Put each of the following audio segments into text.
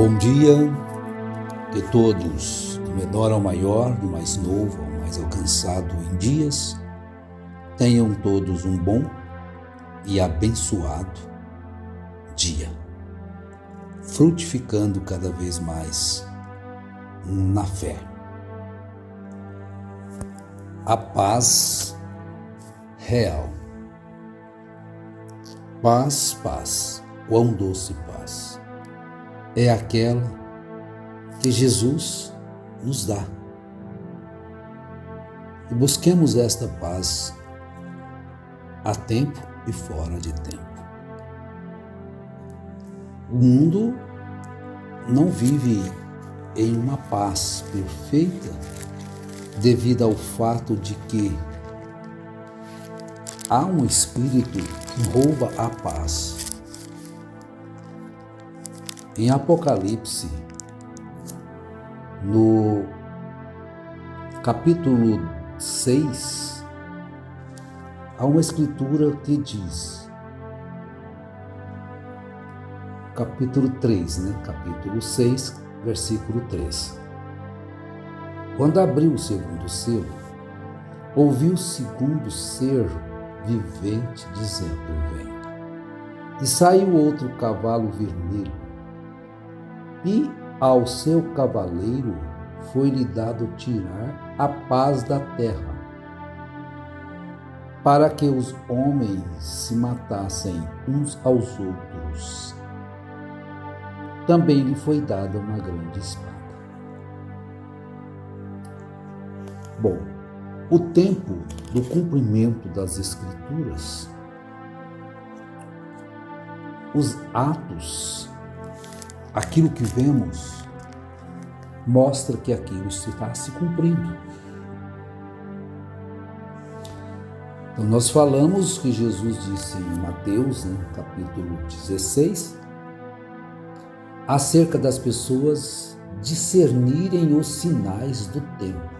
Bom dia, que todos, do menor ao maior, do mais novo ao mais alcançado em dias, tenham todos um bom e abençoado dia, frutificando cada vez mais na fé. A paz real. Paz, paz, quão doce paz. É aquela que Jesus nos dá. E busquemos esta paz a tempo e fora de tempo. O mundo não vive em uma paz perfeita devido ao fato de que há um espírito que rouba a paz. Em Apocalipse, no capítulo 6, há uma escritura que diz, capítulo 3, capítulo 6, versículo 3. Quando abriu o segundo selo, ouvi o segundo ser vivente dizendo: vem. E saiu outro cavalo vermelho, e ao seu cavaleiro foi-lhe dado tirar a paz da terra, para que os homens se matassem uns aos outros. Também lhe foi dada uma grande espada. Bom, o tempo do cumprimento das Escrituras, os atos, aquilo que vemos, mostra que aquilo está se cumprindo. Então nós falamos que Jesus disse em Mateus, capítulo 16, acerca das pessoas discernirem os sinais do tempo.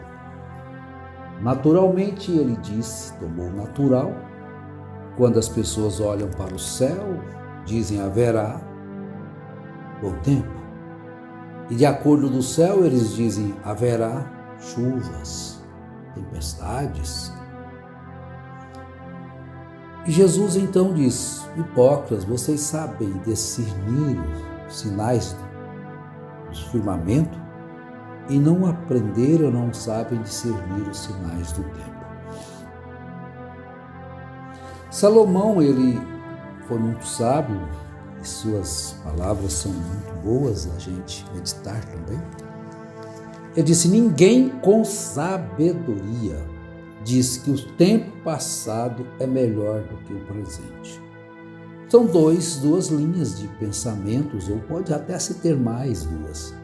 Naturalmente, ele disse, tomou natural, quando as pessoas olham para o céu, dizem haverá bom tempo. E de acordo do céu, eles dizem haverá chuvas, tempestades. E Jesus então diz: hipócritas, vocês sabem discernir os sinais do firmamento e não aprenderam, não sabem discernir os sinais do tempo. Salomão, ele foi muito sábio, e suas palavras são muito boas a gente meditar também. Ele disse: ninguém com sabedoria diz que o tempo passado é melhor do que o presente. São duas linhas de pensamentos, ou pode até se ter mais duas.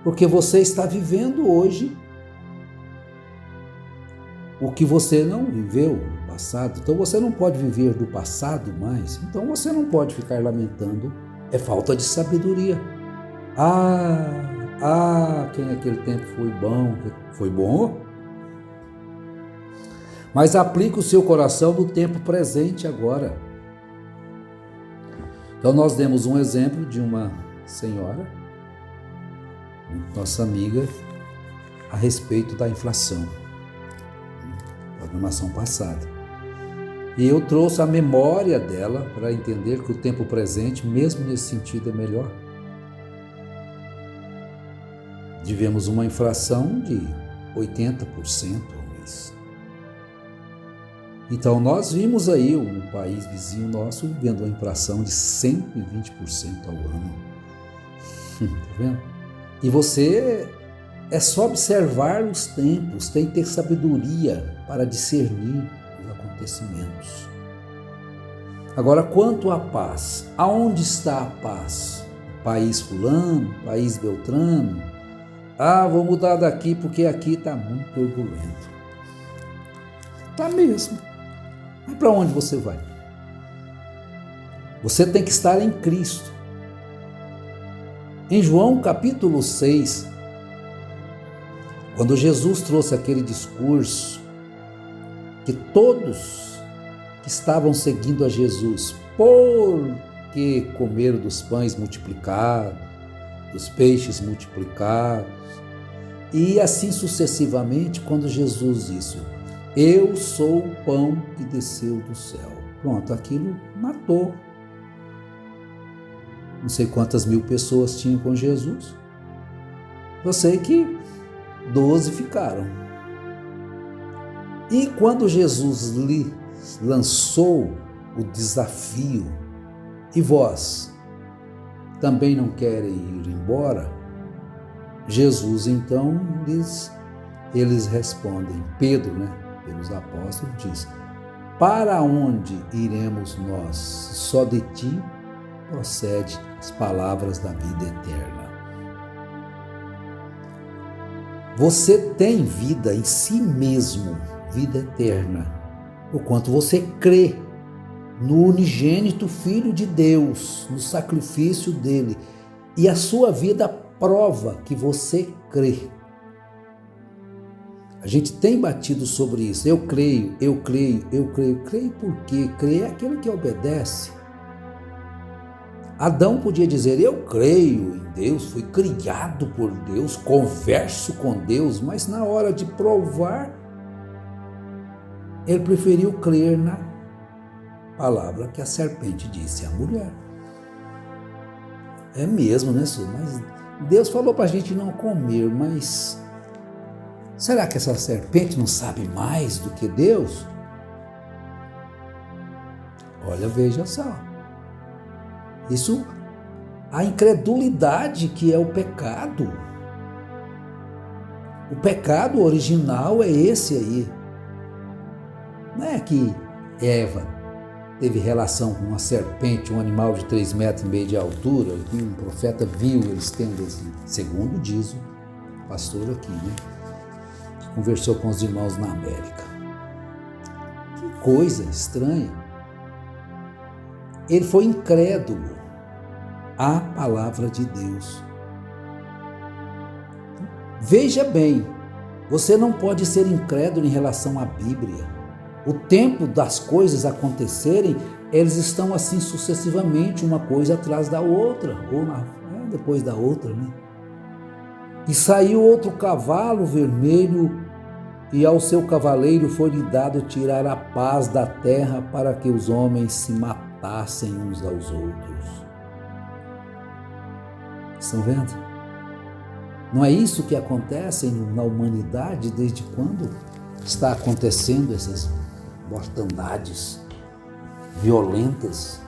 Porque você está vivendo hoje o que você não viveu no passado. Então você não pode viver do passado mais. Então você não pode ficar lamentando. É falta de sabedoria. Quem naquele tempo foi bom. Foi bom? Mas aplique o seu coração no tempo presente agora. Então nós demos um exemplo de uma senhora, nossa amiga, a respeito da inflação, programação passada. E eu trouxe a memória dela para entender que o tempo presente, mesmo nesse sentido, é melhor. Tivemos uma inflação de 80% ao mês. Então nós vimos aí um país vizinho nosso vivendo uma inflação de 120% ao ano. Tá vendo? E você, é só observar os tempos, tem que ter sabedoria para discernir os acontecimentos. Agora, quanto à paz, aonde está a paz? País fulano, país beltrano? Vou mudar daqui porque aqui está muito turbulento. Está mesmo. Mas para onde você vai? Você tem que estar em Cristo. Em João capítulo 6, quando Jesus trouxe aquele discurso que todos que estavam seguindo a Jesus por que comeram dos pães multiplicados, dos peixes multiplicados. E assim sucessivamente, quando Jesus disse: eu sou o pão que desceu do céu. Pronto, aquilo matou. Não sei quantas mil pessoas tinham com Jesus. Eu sei que 12 ficaram. E quando Jesus lhe lançou o desafio, e vós também não querem ir embora? Jesus então eles respondem, Pedro, pelos apóstolos, diz: para onde iremos nós? Só de ti procede as palavras da vida eterna. Você tem vida em si mesmo, vida eterna, por quanto você crê no unigênito Filho de Deus, no sacrifício dele, e a sua vida prova que você crê. A gente tem batido sobre isso. Eu creio. Creio por quê? Crer é aquele que obedece. Adão podia dizer: eu creio em Deus, fui criado por Deus, converso com Deus, mas na hora de provar, ele preferiu crer na palavra que a serpente disse à mulher. É mesmo, né, senhor? Mas Deus falou para a gente não comer, mas será que essa serpente não sabe mais do que Deus? Olha, veja só. Isso, a incredulidade que é o pecado. O pecado original é esse aí. Não é que Eva teve relação com uma serpente, um animal de 3,5 metros de altura, e um profeta viu eles tendo esse, segundo diz o pastor aqui, que conversou com os irmãos na América. Que coisa estranha. Ele foi incrédulo à palavra de Deus. Veja bem, você não pode ser incrédulo em relação à Bíblia. O tempo das coisas acontecerem, eles estão assim sucessivamente, uma coisa atrás da outra, ou depois da outra, E saiu outro cavalo vermelho, e ao seu cavaleiro foi-lhe dado tirar a paz da terra, para que os homens se matassem uns aos outros. Estão vendo? Não é isso que acontece na humanidade desde quando está acontecendo essas mortandades violentas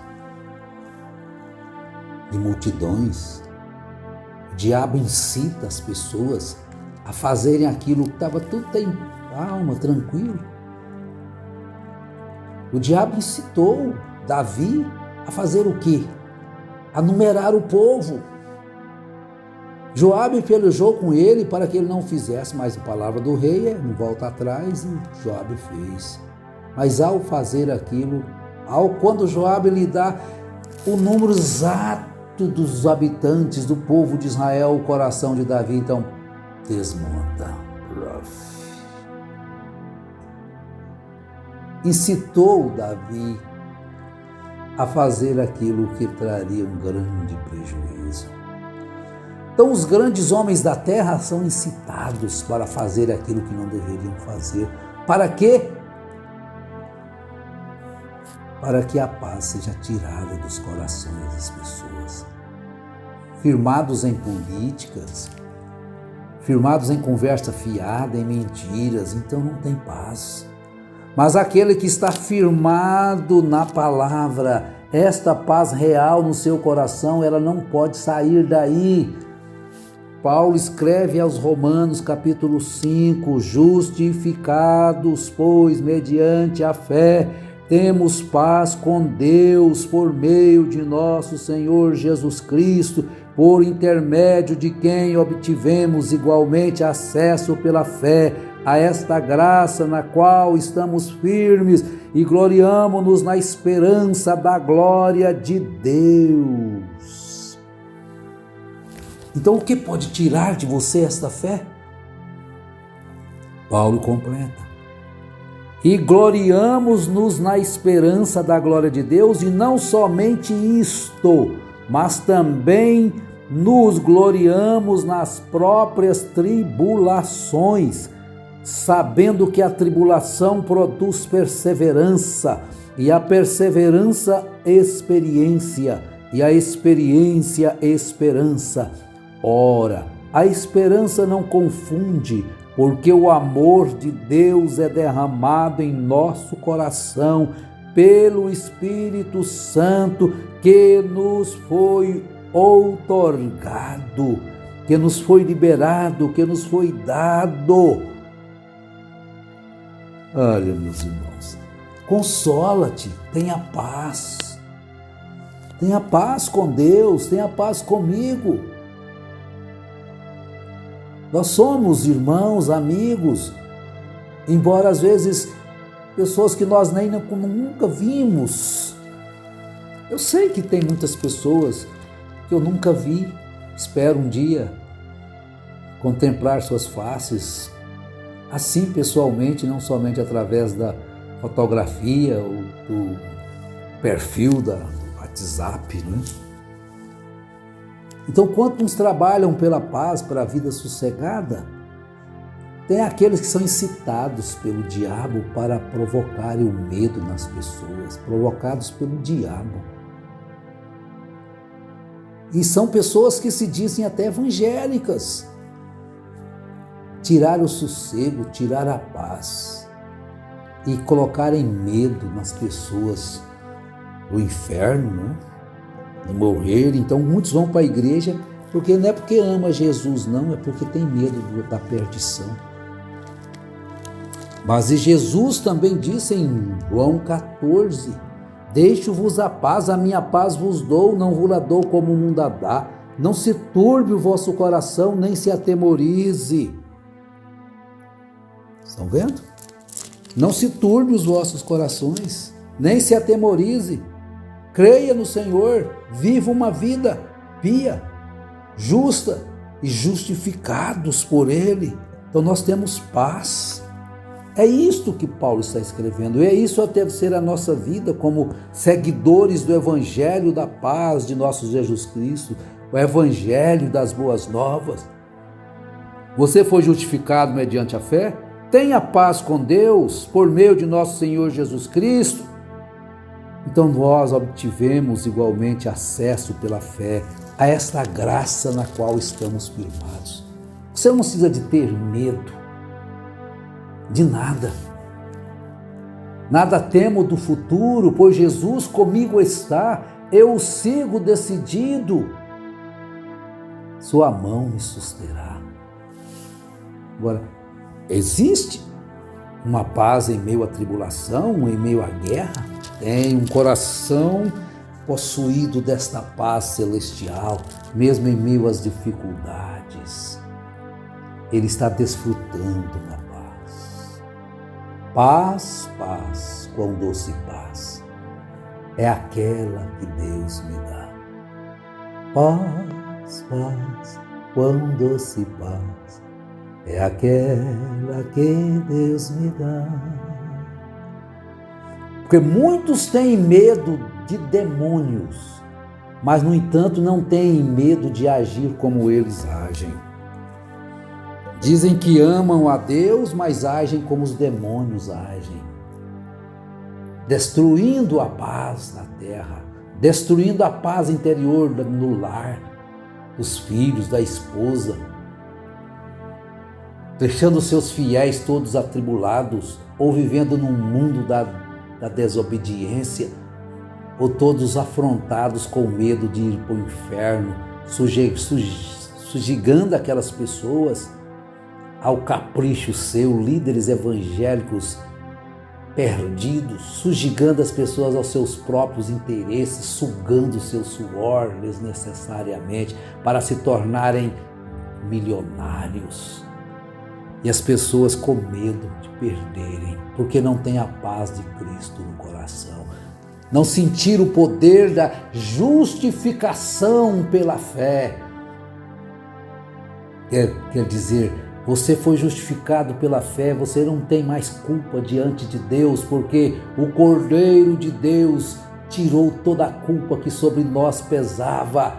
de multidões? O diabo incita as pessoas a fazerem aquilo que estava tudo em calma, tranquilo. O diabo incitou Davi a fazer o quê? A numerar o povo. Joabe pelejou com ele para que ele não fizesse, mas a palavra do rei não volta atrás, e Joabe fez. Mas ao fazer aquilo, quando Joabe lhe dá o número exato dos habitantes do povo de Israel, o coração de Davi então desmonta. Incitou Davi a fazer aquilo que traria um grande prejuízo. Então os grandes homens da terra são incitados para fazer aquilo que não deveriam fazer. Para quê? Para que a paz seja tirada dos corações das pessoas. Firmados em políticas, firmados em conversa fiada, em mentiras, então não tem paz. Mas aquele que está firmado na palavra, esta paz real no seu coração, ela não pode sair daí. Paulo escreve aos Romanos, capítulo 5, justificados, pois, mediante a fé, temos paz com Deus por meio de nosso Senhor Jesus Cristo, por intermédio de quem obtivemos igualmente acesso pela fé a esta graça na qual estamos firmes e gloriamo-nos na esperança da glória de Deus. Então, o que pode tirar de você esta fé? Paulo completa. e gloriamo-nos na esperança da glória de Deus, e não somente isto, mas também nos gloriamos nas próprias tribulações, sabendo que a tribulação produz perseverança, e a perseverança, experiência, e a experiência, esperança. Ora, a esperança não confunde, porque o amor de Deus é derramado em nosso coração pelo Espírito Santo que nos foi outorgado, que nos foi liberado, que nos foi dado. Olha, meus irmãos, consola-te, tenha paz. Tenha paz com Deus, tenha paz comigo. Nós somos irmãos, amigos, embora às vezes pessoas que nós nem nunca vimos. Eu sei que tem muitas pessoas que eu nunca vi, espero um dia contemplar suas faces, assim pessoalmente, não somente através da fotografia ou do perfil do WhatsApp, né? Então, quantos trabalham pela paz, para a vida sossegada, tem aqueles que são incitados pelo diabo para provocarem o medo nas pessoas, provocados pelo diabo. E são pessoas que se dizem até evangélicas. Tirar o sossego, tirar a paz e colocarem medo nas pessoas do inferno, né? De morrer. Então muitos vão para a igreja porque não é porque ama Jesus, não, é porque tem medo da perdição. Mas Jesus também disse em João 14: deixo-vos a paz, a minha paz vos dou, não vos la dou como o mundo a dá. Não se turbe o vosso coração, nem se atemorize. Estão vendo? Não se turbe os vossos corações, nem se atemorize. Creia no Senhor, viva uma vida pia, justa e justificados por Ele. Então nós temos paz. É isto que Paulo está escrevendo, e é isso que deve ser a nossa vida como seguidores do Evangelho da paz de nosso Jesus Cristo, o Evangelho das boas novas. Você foi justificado mediante a fé? Tenha paz com Deus por meio de nosso Senhor Jesus Cristo. Então nós obtivemos igualmente acesso pela fé a esta graça na qual estamos firmados. Você não precisa de ter medo de nada. Nada temo do futuro, pois Jesus comigo está. Eu o sigo decidido. Sua mão me susterá. Agora, existe uma paz em meio à tribulação, em meio à guerra? Tem um coração possuído desta paz celestial, mesmo em meio às dificuldades. Ele está desfrutando da paz. Paz, paz, quão doce paz, é aquela que Deus me dá. Paz, paz, quão doce paz, é aquela que Deus me dá. Porque muitos têm medo de demônios, mas no entanto não têm medo de agir como eles agem. Dizem que amam a Deus, mas agem como os demônios agem, destruindo a paz na terra, destruindo a paz interior no lar, dos filhos, da esposa, deixando seus fiéis todos atribulados, ou vivendo num mundo da desobediência, ou todos afrontados com medo de ir para o inferno, sujigando aquelas pessoas ao capricho seu, líderes evangélicos perdidos, sujigando as pessoas aos seus próprios interesses, sugando o seu suor desnecessariamente para se tornarem milionários. E as pessoas com medo de perderem, porque não têm a paz de Cristo no coração. Não sentiram o poder da justificação pela fé. Quer dizer, Você foi justificado pela fé, você não tem mais culpa diante de Deus, porque o Cordeiro de Deus tirou toda a culpa que sobre nós pesava.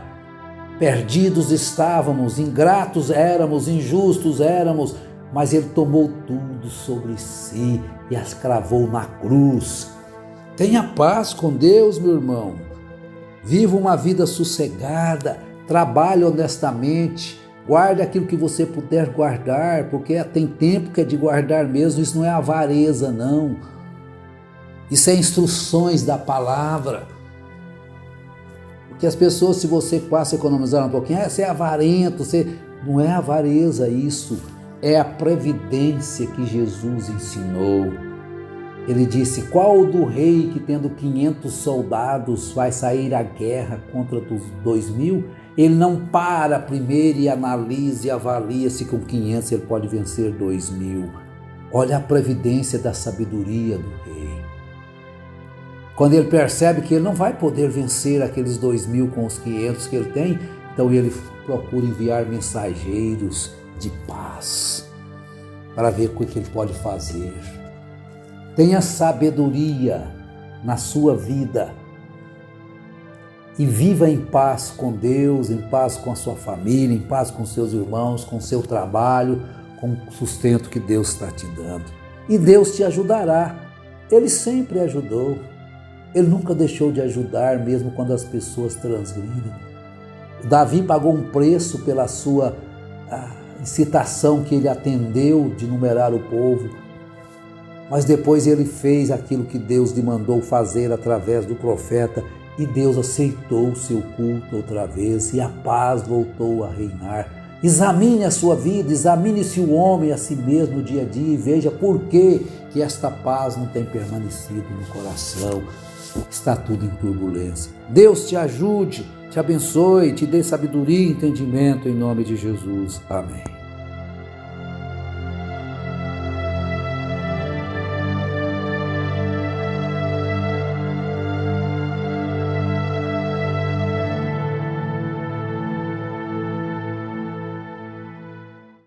Perdidos estávamos, ingratos éramos, injustos éramos, mas Ele tomou tudo sobre si e as cravou na cruz. Tenha paz com Deus, meu irmão. Viva uma vida sossegada, trabalhe honestamente, guarde aquilo que você puder guardar, porque tem tempo que é de guardar mesmo, isso não é avareza, não. Isso é instruções da palavra. Porque as pessoas, se você passa a economizar um pouquinho, você é avarento, não é avareza isso, é a previdência que Jesus ensinou. Ele disse, qual do rei que tendo 500 soldados vai sair à guerra contra os 2.000? Ele não para primeiro e analisa e avalia se com 500 ele pode vencer 2.000. Olha a previdência da sabedoria do rei. Quando ele percebe que ele não vai poder vencer aqueles 2.000 com os 500 que ele tem, então ele procura enviar mensageiros de paz para ver o que ele pode fazer. Tenha sabedoria na sua vida e viva em paz com Deus, em paz com a sua família, em paz com seus irmãos, com o seu trabalho, com o sustento que Deus está te dando. E Deus te ajudará. Ele sempre ajudou. Ele nunca deixou de ajudar, mesmo quando as pessoas transgridem. Davi pagou um preço pela sua incitação que ele atendeu de numerar o povo. Mas depois ele fez aquilo que Deus lhe mandou fazer através do profeta e Deus aceitou o seu culto outra vez e a paz voltou a reinar. Examine a sua vida, examine-se o homem a si mesmo no dia a dia e veja por que esta paz não tem permanecido no coração. Está tudo em turbulência. Deus te ajude, te abençoe, te dê sabedoria e entendimento em nome de Jesus. Amém.